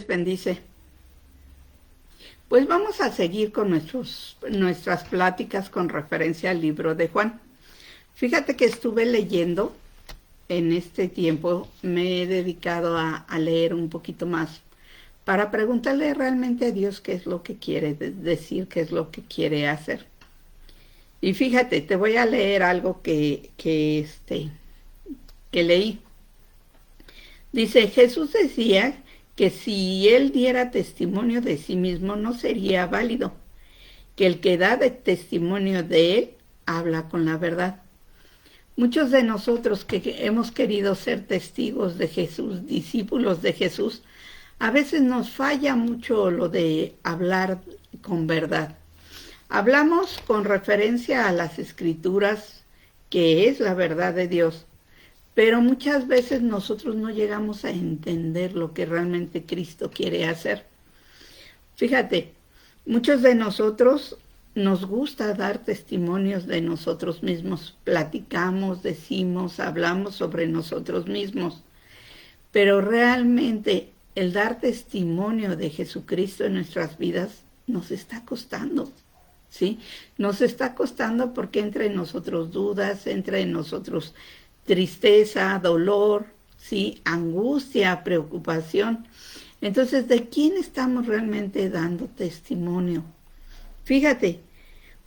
bendice. Pues vamos a seguir con nuestras pláticas con referencia al libro de Juan. Fíjate que estuve leyendo en este tiempo, me he dedicado a leer un poquito más para preguntarle realmente a Dios qué es lo que quiere decir, qué es lo que quiere hacer. Y fíjate, te voy a leer algo que leí. Dice, Jesús decía que si él diera testimonio de sí mismo no sería válido, que el que da testimonio de él habla con la verdad. Muchos de nosotros que hemos querido ser testigos de Jesús, discípulos de Jesús, a veces nos falla mucho lo de hablar con verdad. Hablamos con referencia a las Escrituras, que es la verdad de Dios, pero muchas veces nosotros no llegamos a entender lo que realmente Cristo quiere hacer. Fíjate, muchos de nosotros nos gusta dar testimonios de nosotros mismos, platicamos, decimos, hablamos sobre nosotros mismos, pero realmente el dar testimonio de Jesucristo en nuestras vidas nos está costando, ¿sí? Nos está costando porque entra en nosotros dudas, entra en nosotros tristeza, dolor, ¿sí? Angustia, preocupación. Entonces, ¿de quién estamos realmente dando testimonio? Fíjate,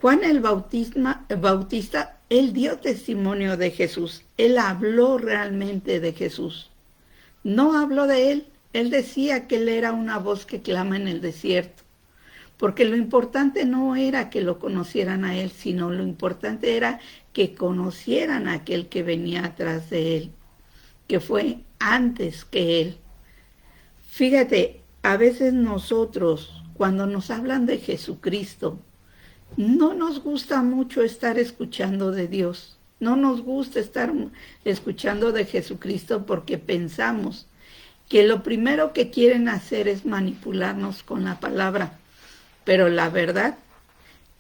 Juan el Bautista, él dio testimonio de Jesús, él habló realmente de Jesús. No habló de él, él decía que él era una voz que clama en el desierto, porque lo importante no era que lo conocieran a él, sino lo importante era que conocieran a aquel que venía atrás de él, que fue antes que él. Fíjate, a veces nosotros, cuando nos hablan de Jesucristo, no nos gusta mucho estar escuchando de Dios. No nos gusta estar escuchando de Jesucristo porque pensamos que lo primero que quieren hacer es manipularnos con la palabra. Pero la verdad,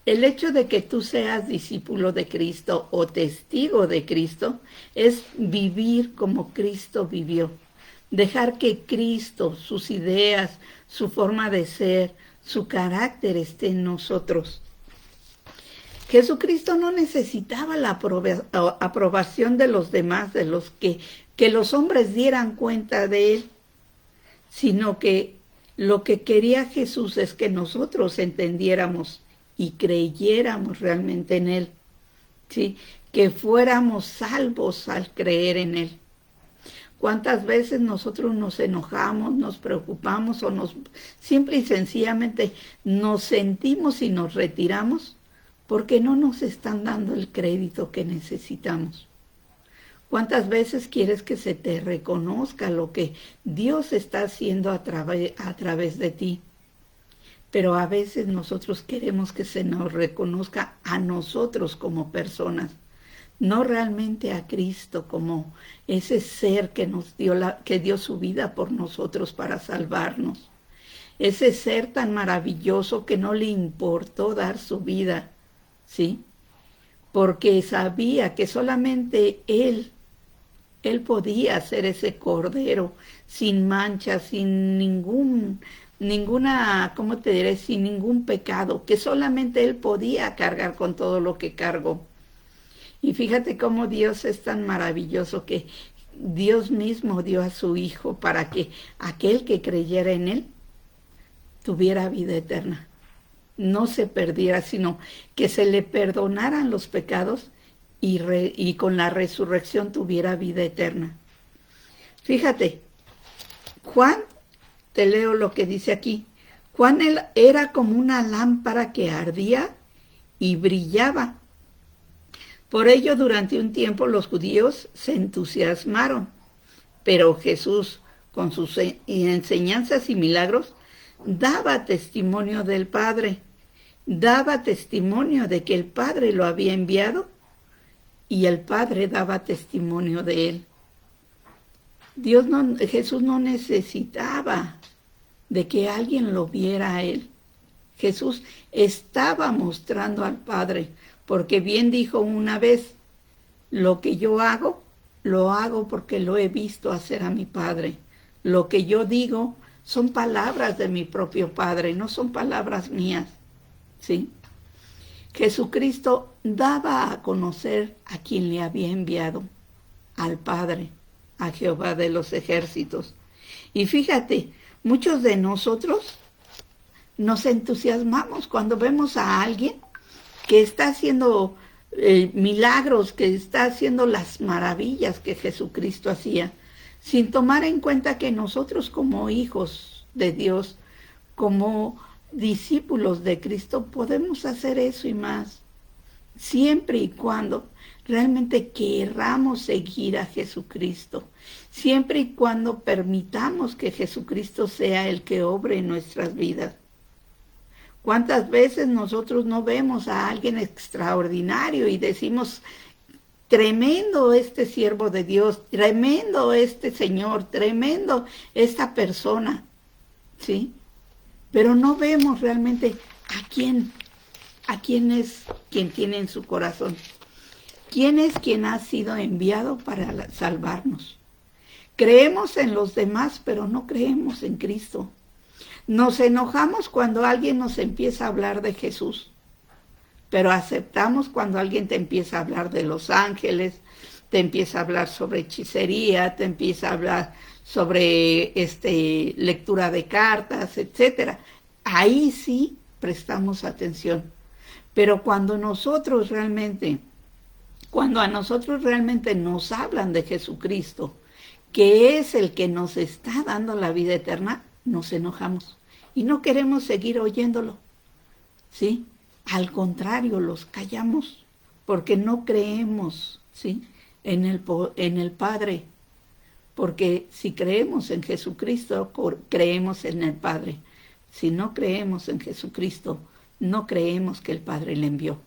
el hecho de que tú seas discípulo de Cristo o testigo de Cristo es vivir como Cristo vivió. Dejar que Cristo, sus ideas, su forma de ser, su carácter esté en nosotros. Jesucristo no necesitaba la aprobación de los demás, de los que los hombres dieran cuenta de él, sino que lo que quería Jesús es que nosotros entendiéramos y creyéramos realmente en él, ¿sí? Que fuéramos salvos al creer en él. ¿Cuántas veces nosotros nos enojamos, nos preocupamos o simple y sencillamente nos sentimos y nos retiramos porque no nos están dando el crédito que necesitamos? ¿Cuántas veces quieres que se te reconozca lo que Dios está haciendo a través de ti? Pero a veces nosotros queremos que se nos reconozca a nosotros como personas, no realmente a Cristo como ese ser que que dio su vida por nosotros para salvarnos. Ese ser tan maravilloso que no le importó dar su vida, ¿sí? Porque sabía que solamente Él podía ser ese cordero sin mancha, sin ninguna, ¿cómo te diré? Sin ningún pecado, que solamente Él podía cargar con todo lo que cargó. Y fíjate cómo Dios es tan maravilloso que Dios mismo dio a su Hijo para que aquel que creyera en Él tuviera vida eterna. No se perdiera, sino que se le perdonaran los pecados y con la resurrección tuviera vida eterna. Fíjate, Juan, te leo lo que dice aquí. Juan era como una lámpara que ardía y brillaba. Por ello, durante un tiempo los judíos se entusiasmaron, pero Jesús, con sus enseñanzas y milagros, daba testimonio del Padre, daba testimonio de que el Padre lo había enviado y el Padre daba testimonio de él. Jesús no necesitaba de que alguien lo viera a él. Jesús estaba mostrando al Padre, porque bien dijo una vez, lo que yo hago, lo hago porque lo he visto hacer a mi Padre. Lo que yo digo, son palabras de mi propio Padre, no son palabras mías, ¿sí? Jesucristo daba a conocer a quien le había enviado, al Padre, a Jehová de los ejércitos. Y fíjate, muchos de nosotros nos entusiasmamos cuando vemos a alguien que está haciendo milagros, que está haciendo las maravillas que Jesucristo hacía, sin tomar en cuenta que nosotros como hijos de Dios, como discípulos de Cristo, podemos hacer eso y más, siempre y cuando realmente querramos seguir a Jesucristo, siempre y cuando permitamos que Jesucristo sea el que obre en nuestras vidas. ¿Cuántas veces nosotros no vemos a alguien extraordinario y decimos, tremendo este siervo de Dios, tremendo este Señor, tremendo esta persona, ¿sí? Pero no vemos realmente a quién es quien tiene en su corazón. ¿Quién es quien ha sido enviado para salvarnos? Creemos en los demás, pero no creemos en Cristo. Nos enojamos cuando alguien nos empieza a hablar de Jesús, pero aceptamos cuando alguien te empieza a hablar de los ángeles, te empieza a hablar sobre hechicería, te empieza a hablar sobre lectura de cartas, etcétera. Ahí sí prestamos atención. Pero cuando a nosotros realmente nos hablan de Jesucristo, que es el que nos está dando la vida eterna, nos enojamos y no queremos seguir oyéndolo, ¿sí? Al contrario, los callamos porque no creemos, ¿sí? en el Padre, porque si creemos en Jesucristo, creemos en el Padre. Si no creemos en Jesucristo, no creemos que el Padre le envió,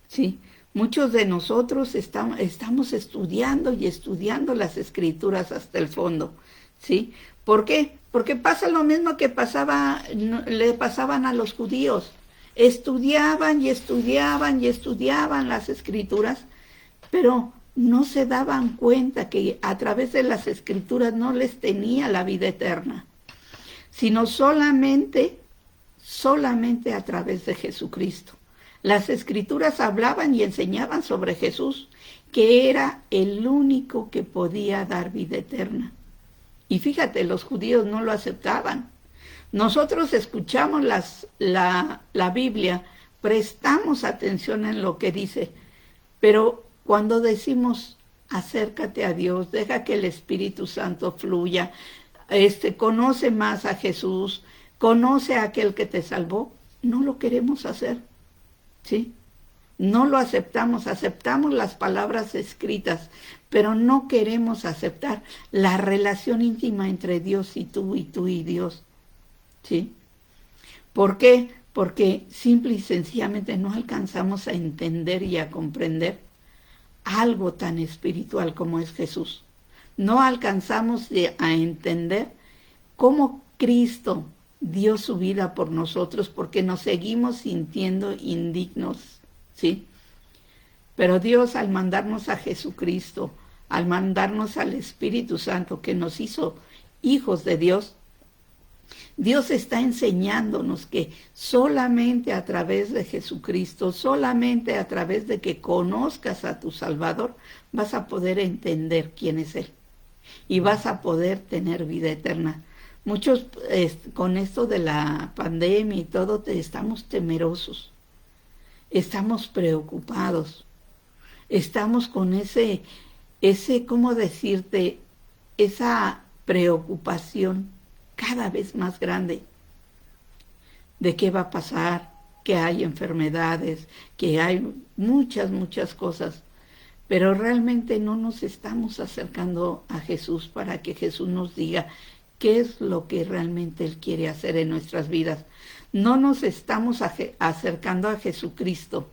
¿sí? Muchos de nosotros estamos estudiando y estudiando las Escrituras hasta el fondo, ¿sí? ¿Por qué? Porque pasa lo mismo que le pasaban a los judíos. Estudiaban y estudiaban y estudiaban las Escrituras, pero no se daban cuenta que a través de las Escrituras no les tenía la vida eterna, sino solamente a través de Jesucristo. Las Escrituras hablaban y enseñaban sobre Jesús, que era el único que podía dar vida eterna. Y fíjate, los judíos no lo aceptaban. Nosotros escuchamos la Biblia, prestamos atención en lo que dice, pero cuando decimos, acércate a Dios, deja que el Espíritu Santo fluya, conoce más a Jesús, conoce a aquel que te salvó, no lo queremos hacer, ¿sí? No lo aceptamos las palabras escritas, pero no queremos aceptar la relación íntima entre Dios y tú y Dios, ¿sí? ¿Por qué? Porque simple y sencillamente no alcanzamos a entender y a comprender algo tan espiritual como es Jesús. No alcanzamos a entender cómo Cristo dio su vida por nosotros porque nos seguimos sintiendo indignos, ¿sí? Pero Dios, al mandarnos a Jesucristo, al mandarnos al Espíritu Santo que nos hizo hijos de Dios, Dios está enseñándonos que solamente a través de Jesucristo, solamente a través de que conozcas a tu Salvador, vas a poder entender quién es Él y vas a poder tener vida eterna. Muchos con esto de la pandemia y todo estamos temerosos, estamos preocupados, estamos con ese, ¿cómo decirte? Esa preocupación cada vez más grande de qué va a pasar, que hay enfermedades, que hay muchas cosas, pero realmente no nos estamos acercando a Jesús para que Jesús nos diga qué es lo que realmente Él quiere hacer en nuestras vidas. No nos estamos acercando a Jesucristo,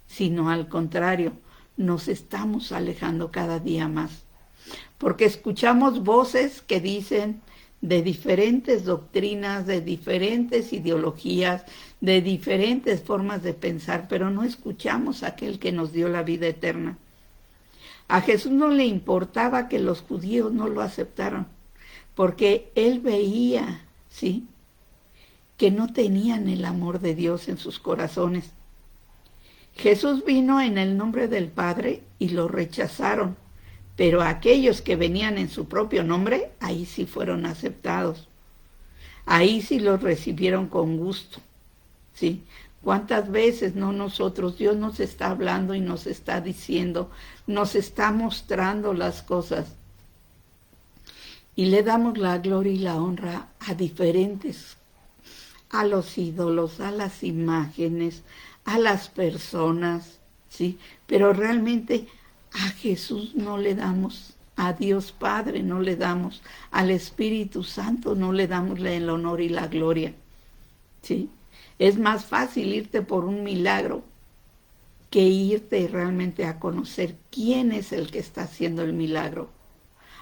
sino al contrario, nos estamos alejando cada día más, porque escuchamos voces que dicen de diferentes doctrinas, de diferentes ideologías, de diferentes formas de pensar, pero no escuchamos a aquel que nos dio la vida eterna. A Jesús no le importaba que los judíos no lo aceptaran, porque Él veía ¿sí? Que no tenían el amor de Dios en sus corazones. Jesús vino en el nombre del Padre y lo rechazaron, pero aquellos que venían en su propio nombre, ahí sí fueron aceptados. Ahí sí los recibieron con gusto, ¿sí? ¿Cuántas veces no nosotros, Dios nos está hablando y nos está diciendo, nos está mostrando las cosas? Y le damos la gloria y la honra a diferentes, a los ídolos, a las imágenes, a las personas, ¿sí? Pero realmente a Jesús no le damos, a Dios Padre no le damos, al Espíritu Santo no le damos el honor y la gloria, ¿sí? Es más fácil irte por un milagro que irte realmente a conocer quién es el que está haciendo el milagro.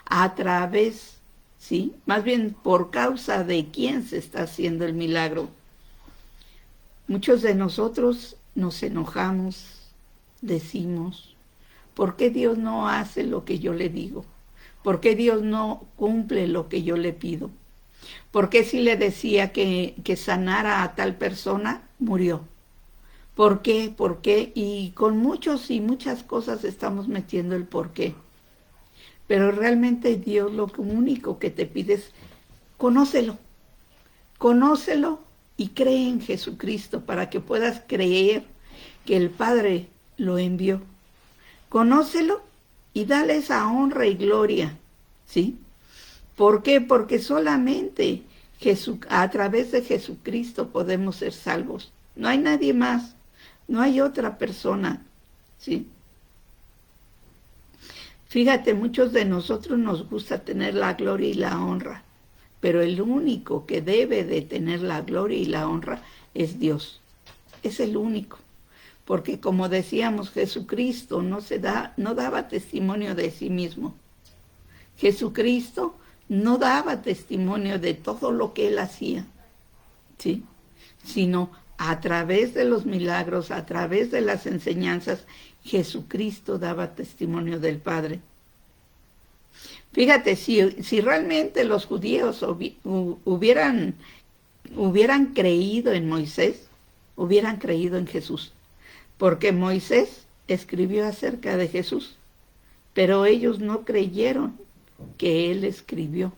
A través, ¿sí? Más bien por causa de quién se está haciendo el milagro. Muchos de nosotros nos enojamos, decimos, ¿por qué Dios no hace lo que yo le digo? ¿Por qué Dios no cumple lo que yo le pido? ¿Por qué si le decía que sanara a tal persona, murió? ¿Por qué? ¿Por qué? Y con muchos y muchas cosas estamos metiendo el por qué. Pero realmente Dios lo único que te pide es conócelo. Conócelo y cree en Jesucristo para que puedas creer que el Padre lo envió. Conócelo y dale esa honra y gloria, ¿sí? ¿Por qué? Porque solamente a través de Jesucristo podemos ser salvos. No hay nadie más, no hay otra persona, ¿sí? Fíjate, muchos de nosotros nos gusta tener la gloria y la honra, pero el único que debe de tener la gloria y la honra es Dios. Es el único. Porque como decíamos, Jesucristo no daba testimonio de sí mismo. Jesucristo no daba testimonio de todo lo que él hacía, ¿sí? Sino a través de los milagros, a través de las enseñanzas, Jesucristo daba testimonio del Padre. Fíjate, si realmente los judíos hubieran creído en Moisés, hubieran creído en Jesús. Porque Moisés escribió acerca de Jesús, pero ellos no creyeron que él escribió,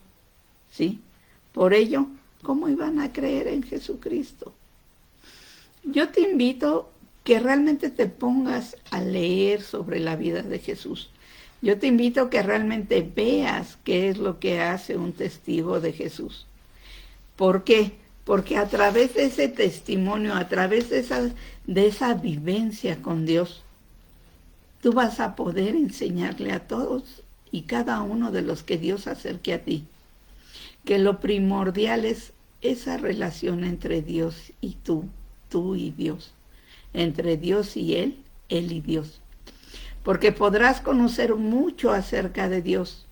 ¿sí? Por ello, ¿cómo iban a creer en Jesucristo? Yo te invito que realmente te pongas a leer sobre la vida de Jesús. Yo te invito que realmente veas qué es lo que hace un testigo de Jesús. ¿Por qué? Porque a través de ese testimonio, a través de esa vivencia con Dios, tú vas a poder enseñarle a todos y cada uno de los que Dios acerque a ti, que lo primordial es esa relación entre Dios y tú y Dios, entre Dios y Él y Dios. Porque podrás conocer mucho acerca de Dios,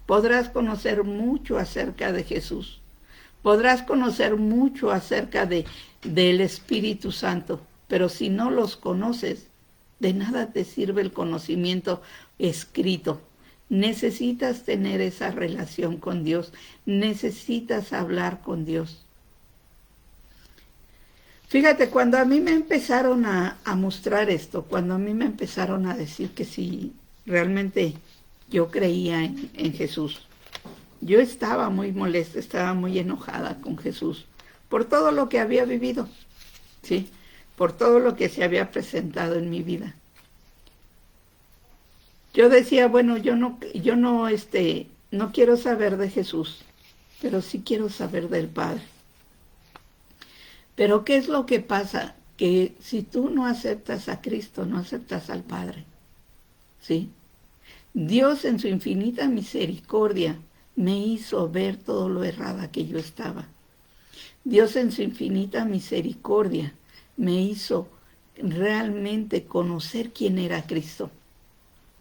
podrás conocer mucho acerca de Jesús, podrás conocer mucho acerca del Espíritu Santo, pero si no los conoces, de nada te sirve el conocimiento escrito. Necesitas tener esa relación con Dios, necesitas hablar con Dios. Fíjate, cuando a mí me empezaron a mostrar esto, cuando a mí me empezaron a decir que si realmente yo creía en Jesús, yo estaba muy molesta, estaba muy enojada con Jesús por todo lo que había vivido, ¿sí? Por todo lo que se había presentado en mi vida. Yo decía, bueno, yo no quiero saber de Jesús, pero sí quiero saber del Padre. Pero ¿qué es lo que pasa? Que si tú no aceptas a Cristo, no aceptas al Padre, ¿sí? Dios en su infinita misericordia me hizo ver todo lo errada que yo estaba. Dios en su infinita misericordia me hizo realmente conocer quién era Cristo.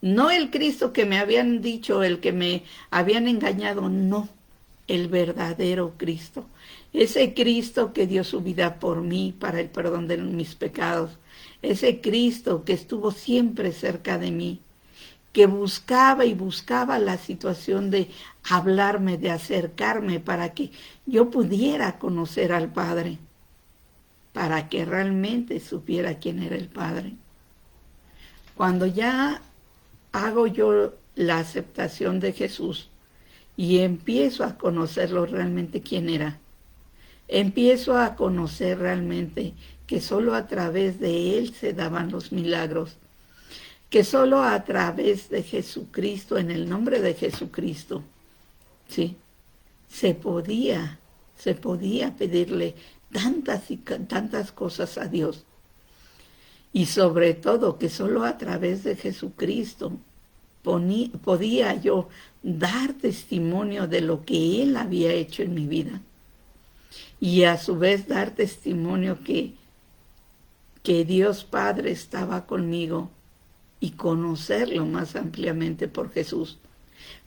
No el Cristo que me habían dicho, el que me habían engañado, no, el verdadero Cristo. Ese Cristo que dio su vida por mí para el perdón de mis pecados. Ese Cristo que estuvo siempre cerca de mí, que buscaba y buscaba la situación de hablarme, de acercarme para que yo pudiera conocer al Padre, para que realmente supiera quién era el Padre. Cuando ya hago yo la aceptación de Jesús y empiezo a conocerlo realmente quién era, empiezo a conocer realmente que solo a través de Él se daban los milagros, que solo a través de Jesucristo, en el nombre de Jesucristo, sí, se podía pedirle tantas y tantas cosas a Dios. Y sobre todo que solo a través de Jesucristo podía yo dar testimonio de lo que Él había hecho en mi vida. Y a su vez dar testimonio que Dios Padre estaba conmigo, y conocerlo más ampliamente por Jesús,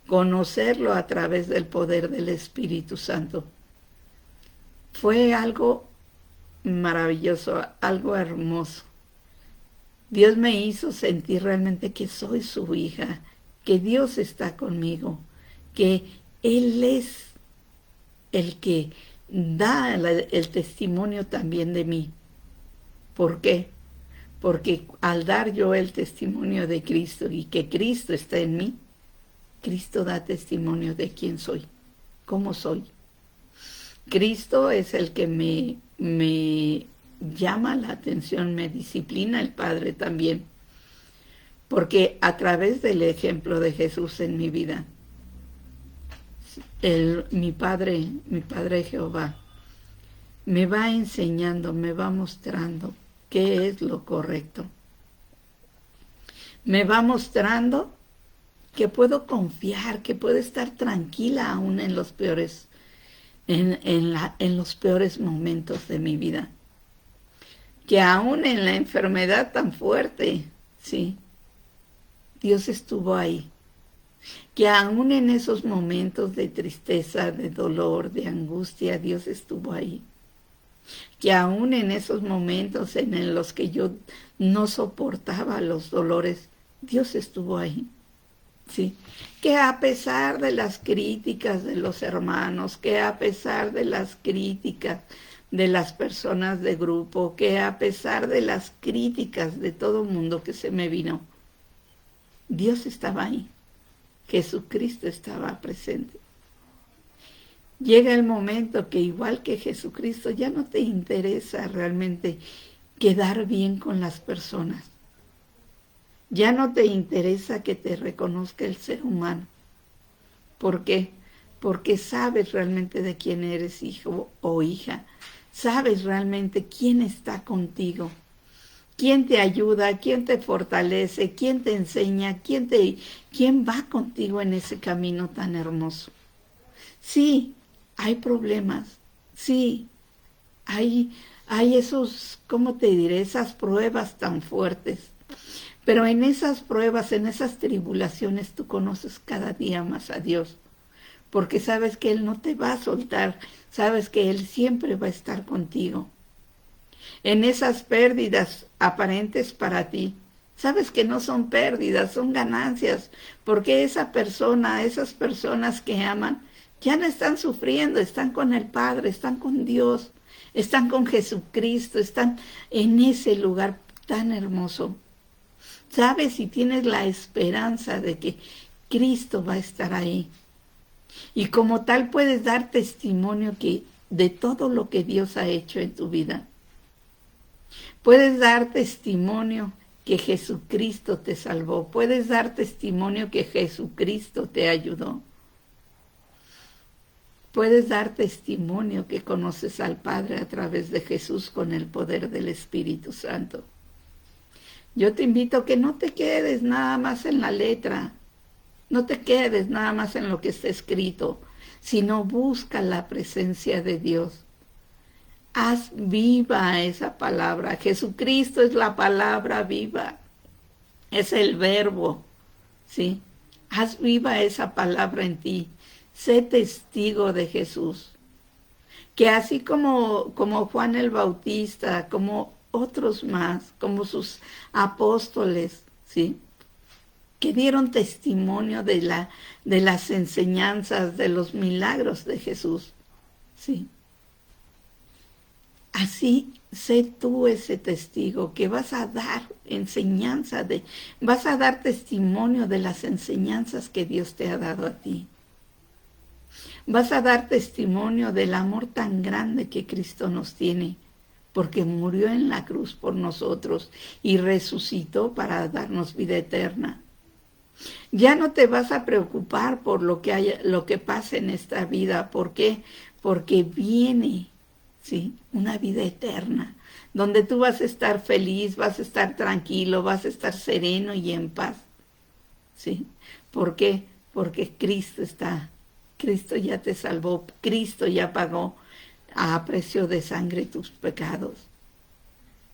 conocerlo a través del poder del Espíritu Santo. Fue algo maravilloso, algo hermoso. Dios me hizo sentir realmente que soy su hija, que Dios está conmigo, que Él es el que da el testimonio también de mí. ¿Por qué? Porque al dar yo el testimonio de Cristo y que Cristo está en mí, Cristo da testimonio de quién soy, cómo soy. Cristo es el que me llama la atención, me disciplina, el Padre también. Porque a través del ejemplo de Jesús en mi vida, mi Padre Jehová, me va enseñando, me va mostrando qué es lo correcto. Me va mostrando que puedo confiar, que puedo estar tranquila aún en los peores, en los peores momentos de mi vida. Que aún en la enfermedad tan fuerte, sí, Dios estuvo ahí. Que aún en esos momentos de tristeza, de dolor, de angustia, Dios estuvo ahí. Que aún en esos momentos en los que yo no soportaba los dolores, Dios estuvo ahí. Sí, que a pesar de las críticas de los hermanos, que a pesar de las críticas de las personas de grupo, que a pesar de las críticas de todo mundo que se me vino, Dios estaba ahí, Jesucristo estaba presente. Llega el momento que igual que Jesucristo ya no te interesa realmente quedar bien con las personas. Ya no te interesa que te reconozca el ser humano. ¿Por qué? Porque sabes realmente de quién eres hijo o hija. Sabes realmente quién está contigo. Quién te ayuda, quién te fortalece, quién te enseña, quién va contigo en ese camino tan hermoso. Sí, hay problemas. Sí, hay esos, ¿cómo te diré? Esas pruebas tan fuertes. Pero en esas pruebas, en esas tribulaciones, tú conoces cada día más a Dios, porque sabes que Él no te va a soltar, sabes que Él siempre va a estar contigo. En esas pérdidas aparentes para ti, sabes que no son pérdidas, son ganancias, porque esas personas que aman, ya no están sufriendo, están con el Padre, están con Dios, están con Jesucristo, están en ese lugar tan hermoso. Sabes y tienes la esperanza de que Cristo va a estar ahí. Y como tal puedes dar testimonio de todo lo que Dios ha hecho en tu vida. Puedes dar testimonio que Jesucristo te salvó. Puedes dar testimonio que Jesucristo te ayudó. Puedes dar testimonio que conoces al Padre a través de Jesús con el poder del Espíritu Santo. Yo te invito a que no te quedes nada más en la letra, no te quedes nada más en lo que está escrito, sino busca la presencia de Dios. Haz viva esa palabra. Jesucristo es la palabra viva, es el verbo, ¿sí? Haz viva esa palabra en ti. Sé testigo de Jesús. Que así como Juan el Bautista, como otros más, como sus apóstoles, ¿sí? que dieron testimonio de las enseñanzas, de los milagros de Jesús. Sí. Así sé tú ese testigo que vas a dar vas a dar testimonio de las enseñanzas que Dios te ha dado a ti. Vas a dar testimonio del amor tan grande que Cristo nos tiene, porque murió en la cruz por nosotros y resucitó para darnos vida eterna. Ya no te vas a preocupar por lo que pase en esta vida. ¿Por qué? Porque viene, ¿sí?, una vida eterna, donde tú vas a estar feliz, vas a estar tranquilo, vas a estar sereno y en paz. ¿Sí? ¿Por qué? Porque Cristo ya te salvó, Cristo ya pagó a precio de sangre tus pecados.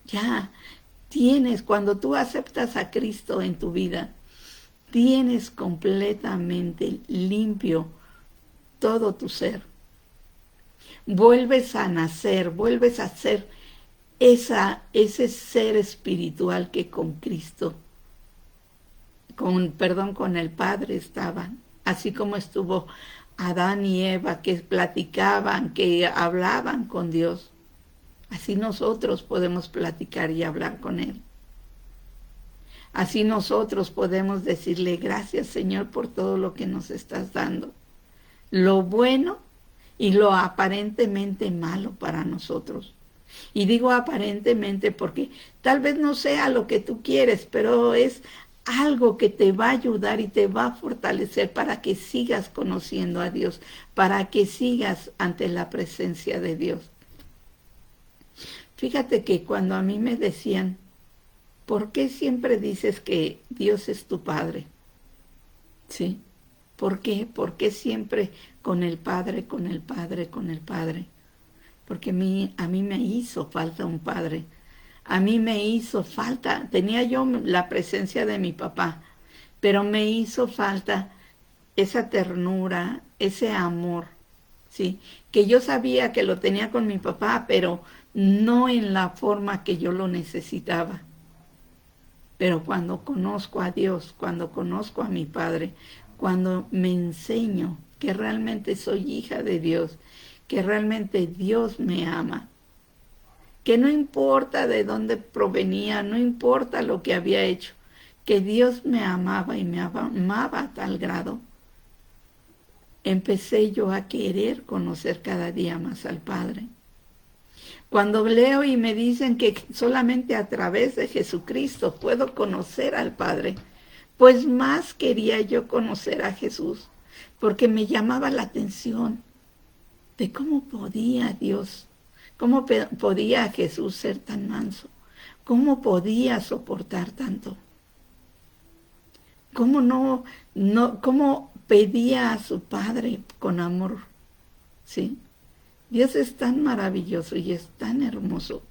Ya tienes, cuando tú aceptas a Cristo en tu vida, tienes completamente limpio todo tu ser. Vuelves a nacer, vuelves a ser ese ser espiritual que con Cristo, con el Padre estaban, así como estuvo Adán y Eva, que platicaban, que hablaban con Dios. Así nosotros podemos platicar y hablar con Él. Así nosotros podemos decirle gracias, Señor, por todo lo que nos estás dando. Lo bueno y lo aparentemente malo para nosotros. Y digo aparentemente porque tal vez no sea lo que tú quieres, pero es algo que te va a ayudar y te va a fortalecer para que sigas conociendo a Dios, para que sigas ante la presencia de Dios. Fíjate que cuando a mí me decían, ¿por qué siempre dices que Dios es tu Padre? ¿Sí? ¿Por qué? ¿Por qué siempre con el Padre, con el Padre, con el Padre? Porque a mí me hizo falta un Padre. A mí me hizo falta, tenía yo la presencia de mi papá, pero me hizo falta esa ternura, ese amor, ¿sí? Que yo sabía que lo tenía con mi papá, pero no en la forma que yo lo necesitaba. Pero cuando conozco a Dios, cuando conozco a mi Padre, cuando me enseño que realmente soy hija de Dios, que realmente Dios me ama, que no importa de dónde provenía, no importa lo que había hecho, que Dios me amaba y me amaba a tal grado, empecé yo a querer conocer cada día más al Padre. Cuando leo y me dicen que solamente a través de Jesucristo puedo conocer al Padre, pues más quería yo conocer a Jesús, porque me llamaba la atención de cómo podía Dios, cómo podía Jesús ser tan manso, cómo podía soportar tanto, cómo pedía a su Padre con amor, ¿sí? Dios es tan maravilloso y es tan hermoso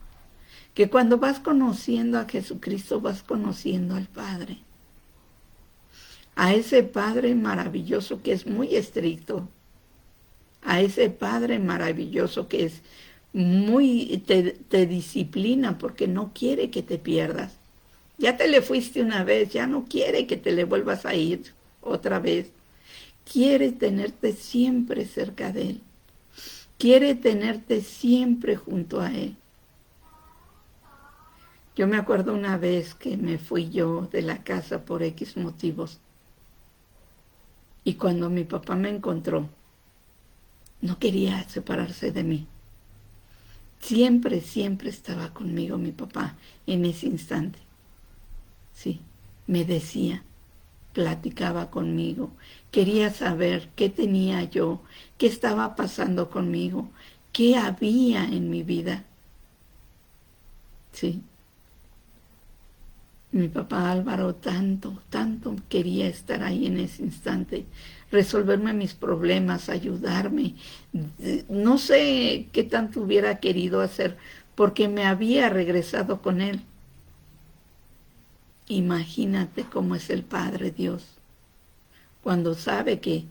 que cuando vas conociendo a Jesucristo vas conociendo al Padre. A ese Padre maravilloso que es muy estricto, a ese Padre maravilloso que es te disciplina porque no quiere que te pierdas. Ya te le fuiste una vez, ya no quiere que te le vuelvas a ir otra vez. Quiere tenerte siempre cerca de Él. Quiere tenerte siempre junto a Él. Yo me acuerdo una vez que me fui yo de la casa por X motivos. Y cuando mi papá me encontró, no quería separarse de mí. Siempre, siempre estaba conmigo mi papá en ese instante. Sí, me decía, platicaba conmigo, quería saber qué tenía yo, qué estaba pasando conmigo, qué había en mi vida. Sí. Mi papá Álvaro tanto quería estar ahí en ese instante, resolverme mis problemas, ayudarme. No sé qué tanto hubiera querido hacer porque me había regresado con él. Imagínate cómo es el Padre Dios cuando sabe que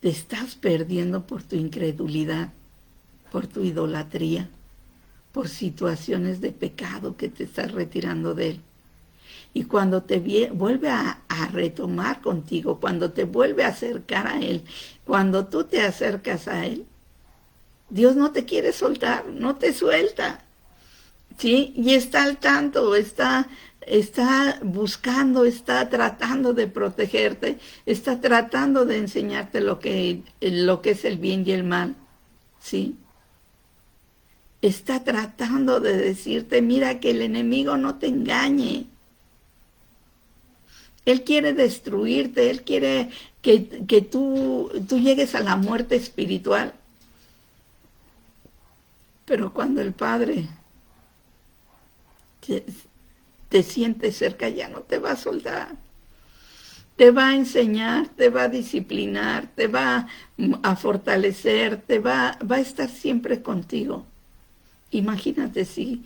te estás perdiendo por tu incredulidad, por tu idolatría, por situaciones de pecado que te estás retirando de Él. Y cuando te vuelve a retomar contigo, cuando te vuelve a acercar a Él, cuando tú te acercas a Él, Dios no te quiere soltar, no te suelta, ¿sí? Y está al tanto, está buscando, está tratando de protegerte, está tratando de enseñarte lo que es el bien y el mal, ¿sí? Está tratando de decirte, mira, que el enemigo no te engañe. Él quiere destruirte, Él quiere que tú llegues a la muerte espiritual. Pero cuando el Padre te siente cerca, ya no te va a soltar. Te va a enseñar, te va a disciplinar, te va a fortalecer, va a estar siempre contigo. Imagínate si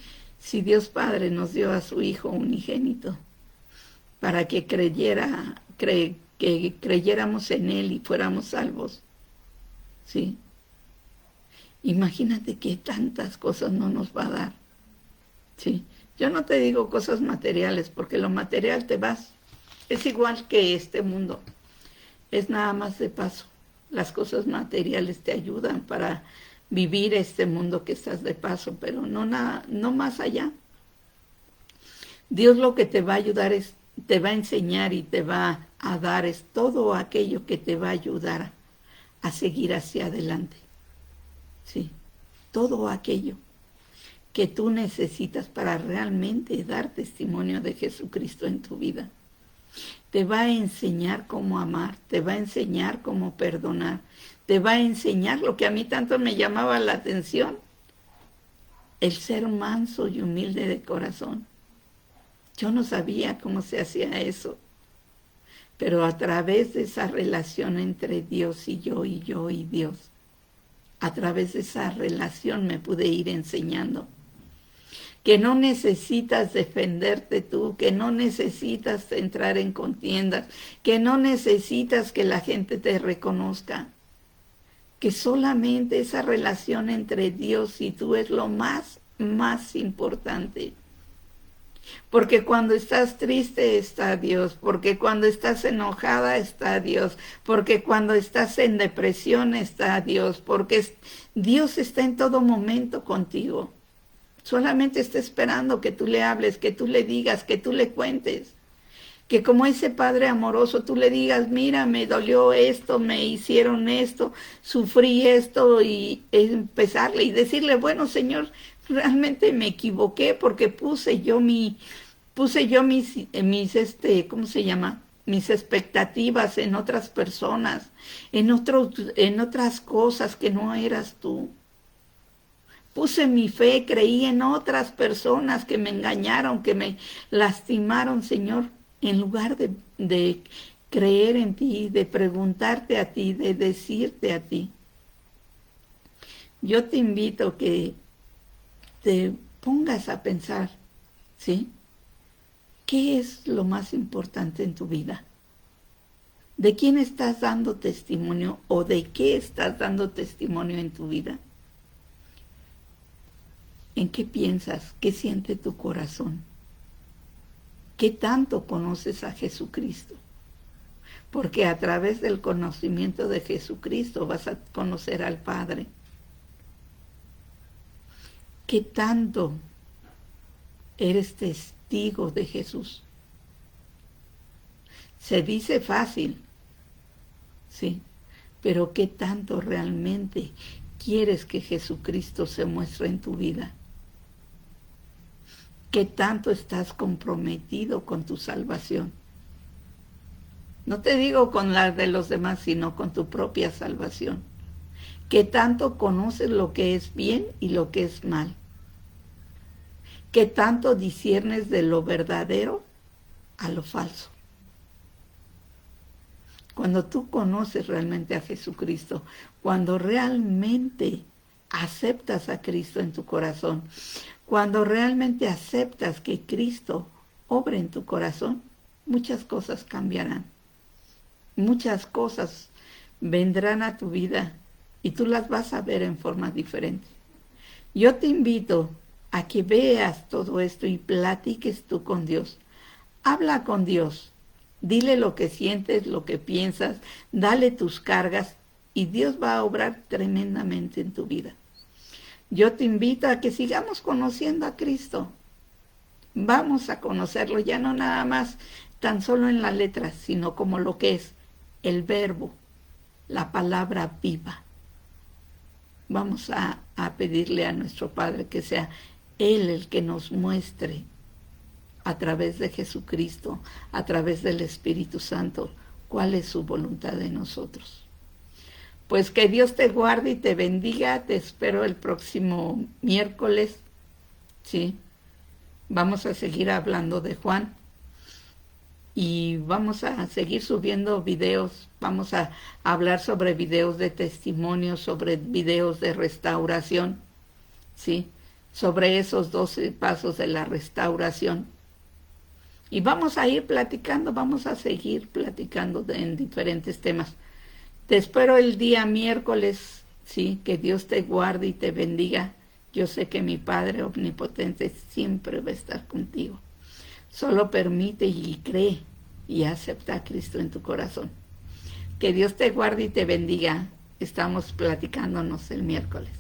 Dios Padre nos dio a su Hijo unigénito para que creyéramos en Él y fuéramos salvos. ¿Sí? Imagínate que tantas cosas no nos va a dar. ¿Sí? Yo no te digo cosas materiales, porque lo material te vas. Es igual que este mundo. Es nada más de paso. Las cosas materiales te ayudan para vivir este mundo que estás de paso, pero no más allá. Dios lo que te va a ayudar te va a enseñar y te va a dar es todo aquello que te va a ayudar a seguir hacia adelante. Sí, todo aquello que tú necesitas para realmente dar testimonio de Jesucristo en tu vida. Te va a enseñar cómo amar, te va a enseñar cómo perdonar, te va a enseñar lo que a mí tanto me llamaba la atención, el ser manso y humilde de corazón. Yo no sabía cómo se hacía eso, pero a través de esa relación entre Dios y yo y Dios, a través de esa relación me pude ir enseñando que no necesitas defenderte tú, que no necesitas entrar en contiendas, que no necesitas que la gente te reconozca, que solamente esa relación entre Dios y tú es lo más importante. Porque cuando estás triste está Dios, porque cuando estás enojada está Dios, porque cuando estás en depresión está Dios, porque Dios está en todo momento contigo. Solamente está esperando que tú le hables, que tú le digas, que tú le cuentes. Que como ese Padre amoroso tú le digas, mira, me dolió esto, me hicieron esto, sufrí esto, y empezarle y decirle, bueno, Señor, realmente me equivoqué porque puse yo mis ¿cómo se llama? Mis expectativas en otras personas, en otras cosas que no eras tú. Puse mi fe, creí en otras personas que me engañaron, que me lastimaron, Señor, en lugar de creer en ti, de preguntarte a ti, de decirte a ti. Yo te invito a que te pongas a pensar, ¿sí? ¿Qué es lo más importante en tu vida? ¿De quién estás dando testimonio o de qué estás dando testimonio en tu vida? ¿En qué piensas? ¿Qué siente tu corazón? ¿Qué tanto conoces a Jesucristo? Porque a través del conocimiento de Jesucristo vas a conocer al Padre. ¿Qué tanto eres testigo de Jesús? Se dice fácil, sí, pero ¿qué tanto realmente quieres que Jesucristo se muestre en tu vida? ¿Qué tanto estás comprometido con tu salvación? No te digo con la de los demás, sino con tu propia salvación. ¿Qué tanto conoces lo que es bien y lo que es mal? ¿Qué tanto disciernes de lo verdadero a lo falso? Cuando tú conoces realmente a Jesucristo, cuando realmente aceptas a Cristo en tu corazón, cuando realmente aceptas que Cristo obra en tu corazón, muchas cosas cambiarán. Muchas cosas vendrán a tu vida y tú las vas a ver en forma diferente. Yo te invito a que veas todo esto y platiques tú con Dios. Habla con Dios. Dile lo que sientes, lo que piensas, dale tus cargas y Dios va a obrar tremendamente en tu vida. Yo te invito a que sigamos conociendo a Cristo. Vamos a conocerlo ya no nada más tan solo en las letras, sino como lo que es el verbo, la palabra viva. Vamos a pedirle a nuestro Padre que sea Él el que nos muestre a través de Jesucristo, a través del Espíritu Santo, cuál es su voluntad de nosotros. Pues que Dios te guarde y te bendiga. Te espero el próximo miércoles. Sí, vamos a seguir hablando de Juan y vamos a seguir subiendo videos. Vamos a hablar sobre videos de testimonio, sobre videos de restauración, sí, sobre esos 12 pasos de la restauración. Y vamos a ir platicando, vamos a seguir platicando en diferentes temas. Te espero el día miércoles, sí, que Dios te guarde y te bendiga. Yo sé que mi Padre omnipotente siempre va a estar contigo. Solo permite y cree y acepta a Cristo en tu corazón. Que Dios te guarde y te bendiga. Estamos platicándonos el miércoles.